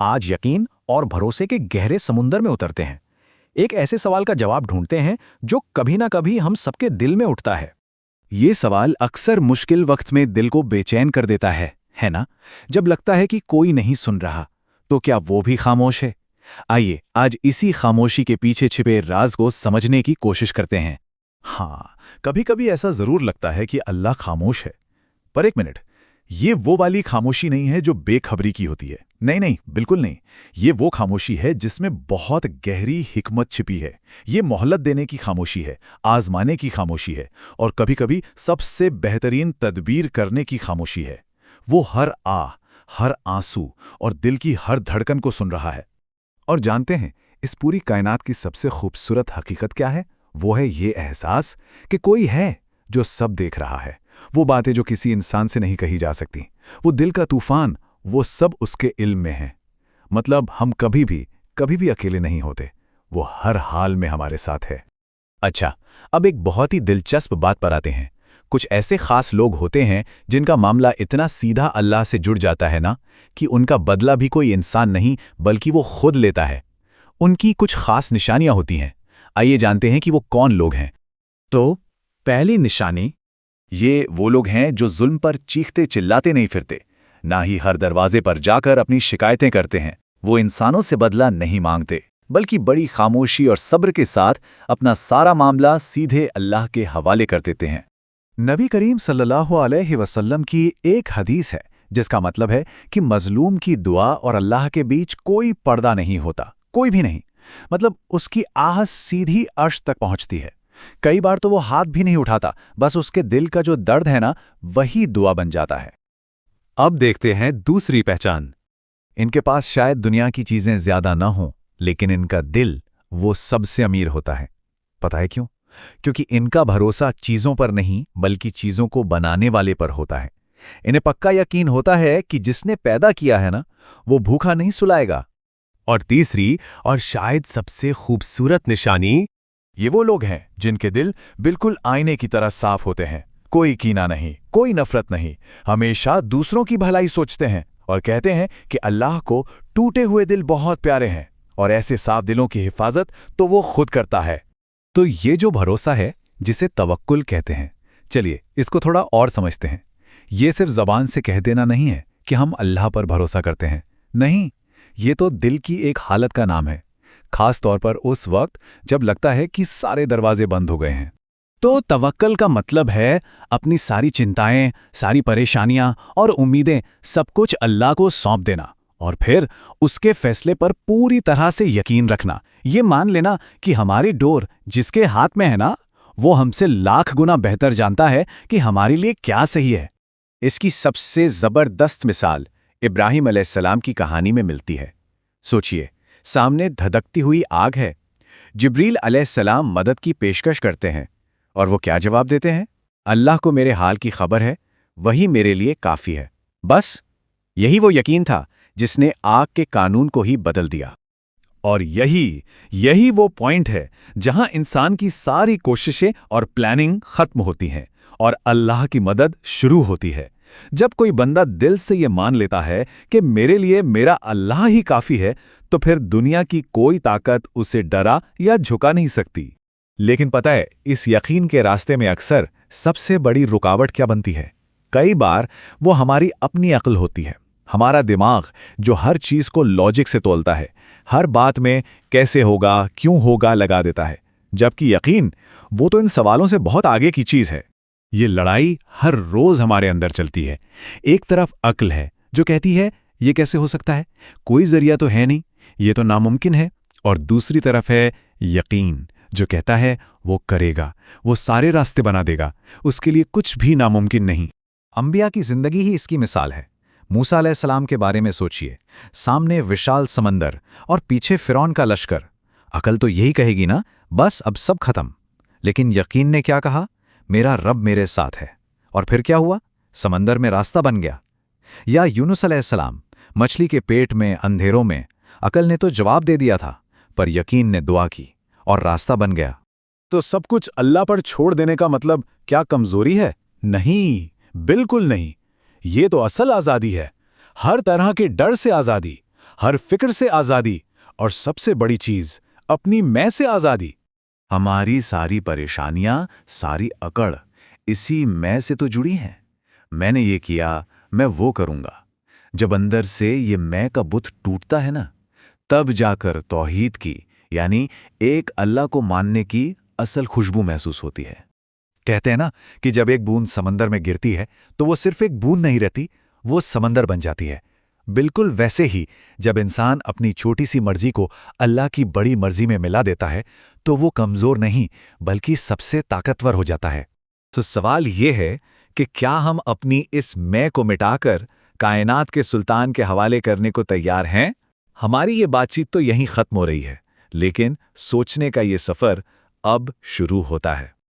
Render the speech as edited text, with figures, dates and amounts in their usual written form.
आज यकीन और भरोसे के गहरे समुंदर में उतरते हैं। एक ऐसे सवाल का जवाब ढूंढते हैं जो कभी ना कभी हम सबके दिल में उठता है। ये सवाल अक्सर मुश्किल वक्त में दिल को बेचैन कर देता है ना? जब लगता है कि कोई नहीं सुन रहा, तो क्या वो भी खामोश है? आइए आज इसी खामोशी के पीछे छिपे राज को समझने की कोशिश करते हैं। हाँ, कभी कभी ऐसा जरूर लगता है कि अल्लाह खामोश है। पर एक मिनट, ये वो वाली खामोशी नहीं है जो बेखबरी की होती है। नहीं नहीं, बिल्कुल नहीं। ये वो खामोशी है जिसमें बहुत गहरी हिकमत छिपी है। ये मोहलत देने की खामोशी है, आजमाने की खामोशी है, और कभी कभी सबसे बेहतरीन तदबीर करने की खामोशी है। वो हर हर आंसू और दिल की हर धड़कन को सुन रहा है। और जानते हैं, इस पूरी कायनात की सबसे खूबसूरत हकीकत क्या है? वो है ये एहसास कि कोई है जो सब देख रहा है। वो बातें जो किसी इंसान से नहीं कही जा सकती, वो दिल का तूफान, वो सब उसके इल्म में है। मतलब हम कभी भी अकेले नहीं होते। वो हर हाल में हमारे साथ है। अच्छा, अब एक बहुत ही दिलचस्प बात पर आते हैं। कुछ ऐसे खास लोग होते हैं जिनका मामला इतना सीधा अल्लाह से जुड़ जाता है ना, कि उनका बदला भी कोई इंसान नहीं बल्कि वो खुद लेता है। उनकी कुछ खास निशानियां होती हैं। आइए जानते हैं कि वो कौन लोग हैं। तो पहली निशानी, ये वो लोग हैं जो जुल्म पर चीखते चिल्लाते नहीं फिरते, ना ही हर दरवाजे पर जाकर अपनी शिकायतें करते हैं। वो इंसानों से बदला नहीं मांगते, बल्कि बड़ी खामोशी और सब्र के साथ अपना सारा मामला सीधे अल्लाह के हवाले कर देते हैं। नबी करीम सल्लल्लाहु अलैहि वसल्लम की एक हदीस है जिसका मतलब है कि मजलूम की दुआ और अल्लाह के बीच कोई पर्दा नहीं होता, कोई भी नहीं। मतलब उसकी आह सीधी अर्श तक पहुंचती है। कई बार तो वो हाथ भी नहीं उठाता, बस उसके दिल का जो दर्द है ना, वही दुआ बन जाता है। अब देखते हैं दूसरी पहचान। इनके पास शायद दुनिया की चीजें ज्यादा ना हों, लेकिन इनका दिल वो सबसे अमीर होता है। पता है क्यों? क्योंकि इनका भरोसा चीजों पर नहीं बल्कि चीजों को बनाने वाले पर होता है। इन्हें पक्का यकीन होता है कि जिसने पैदा किया है ना, वो भूखा नहीं सुलाएगा। और तीसरी और शायद सबसे खूबसूरत निशानी, ये वो लोग हैं जिनके दिल बिल्कुल आईने की तरह साफ होते हैं। कोई कीना नहीं, कोई नफरत नहीं, हमेशा दूसरों की भलाई सोचते हैं और कहते हैं कि अल्लाह को टूटे हुए दिल बहुत प्यारे हैं, और ऐसे साफ दिलों की हिफाजत तो वो खुद करता है। तो ये जो भरोसा है, जिसे तवक्कुल कहते हैं, चलिए इसको थोड़ा और समझते हैं। ये सिर्फ ज़बान से कह देना नहीं है कि हम अल्लाह पर भरोसा करते हैं। नहीं, ये तो दिल की एक हालत का नाम है, खास तौर पर उस वक्त जब लगता है कि सारे दरवाजे बंद हो गए हैं। तो तवक्कल का मतलब है अपनी सारी चिंताएं, सारी परेशानियां और उम्मीदें सब कुछ अल्लाह को सौंप देना, और फिर उसके फैसले पर पूरी तरह से यकीन रखना। ये मान लेना कि हमारी डोर जिसके हाथ में है ना, वो हमसे लाख गुना बेहतर जानता है कि हमारे लिए क्या सही है। इसकी सबसे ज़बरदस्त मिसाल इब्राहिम अलैहिस्सलाम की कहानी में मिलती है। सोचिए, सामने धधकती हुई आग है। जिब्रील अलैहिस्सलाम मदद की पेशकश करते हैं, और वो क्या जवाब देते हैं? अल्लाह को मेरे हाल की खबर है, वही मेरे लिए काफ़ी है। बस यही वो यकीन था जिसने आग के कानून को ही बदल दिया। और यही वो पॉइंट है जहां इंसान की सारी कोशिशें और प्लानिंग खत्म होती हैं और अल्लाह की मदद शुरू होती है। जब कोई बंदा दिल से ये मान लेता है कि मेरे लिए मेरा अल्लाह ही काफ़ी है, तो फिर दुनिया की कोई ताकत उसे डरा या झुका नहीं सकती। लेकिन पता है, इस यकीन के रास्ते में अक्सर सबसे बड़ी रुकावट क्या बनती है? कई बार वो हमारी अपनी अक्ल होती है, हमारा दिमाग जो हर चीज़ को लॉजिक से तोलता है, हर बात में कैसे होगा, क्यों होगा लगा देता है, जबकि यकीन वो तो इन सवालों से बहुत आगे की चीज़ है। ये लड़ाई हर रोज़ हमारे अंदर चलती है। एक तरफ अक्ल है जो कहती है ये कैसे हो सकता है, कोई जरिया तो है नहीं, ये तो नामुमकिन है, और दूसरी तरफ है यकीन जो कहता है वो करेगा, वो सारे रास्ते बना देगा, उसके लिए कुछ भी नामुमकिन नहीं। अंबिया की जिंदगी ही इसकी मिसाल है। मूसा अलैहिस्सलाम के बारे में सोचिए, सामने विशाल समंदर और पीछे फिरौन का लश्कर। अकल तो यही कहेगी ना, बस अब सब खत्म। लेकिन यकीन ने क्या कहा? मेरा रब मेरे साथ है। और फिर क्या हुआ? समंदर में रास्ता बन गया। या यूनुस अलैहिस्सलाम, मछली के पेट में अंधेरों में, अकल ने तो जवाब दे दिया था, पर यकीन ने दुआ की और रास्ता बन गया। तो सब कुछ अल्लाह पर छोड़ देने का मतलब क्या कमजोरी है? नहीं, बिल्कुल नहीं। ये तो असल आज़ादी है, हर तरह के डर से आज़ादी, हर फिक्र से आज़ादी, और सबसे बड़ी चीज़ अपनी मैं से आज़ादी। हमारी सारी परेशानियां, सारी अकड़ इसी मैं से तो जुड़ी हैं। मैंने ये किया, मैं वो करूँगा। जब अंदर से ये मैं का बुत टूटता है ना, तब जाकर तौहीद की, यानी एक अल्लाह को मानने की असल खुशबू महसूस होती है। कहते हैं ना कि जब एक बूंद समंदर में गिरती है तो वो सिर्फ एक बूंद नहीं रहती, वो समंदर बन जाती है। बिल्कुल वैसे ही जब इंसान अपनी छोटी सी मर्जी को अल्लाह की बड़ी मर्जी में मिला देता है तो वो कमजोर नहीं बल्कि सबसे ताकतवर हो जाता है। तो सवाल ये है कि क्या हम अपनी इस मैं को मिटाकर कायनात के सुल्तान के हवाले करने को तैयार हैं? हमारी ये बातचीत तो यहीं खत्म हो रही है, लेकिन सोचने का ये सफर अब शुरू होता है।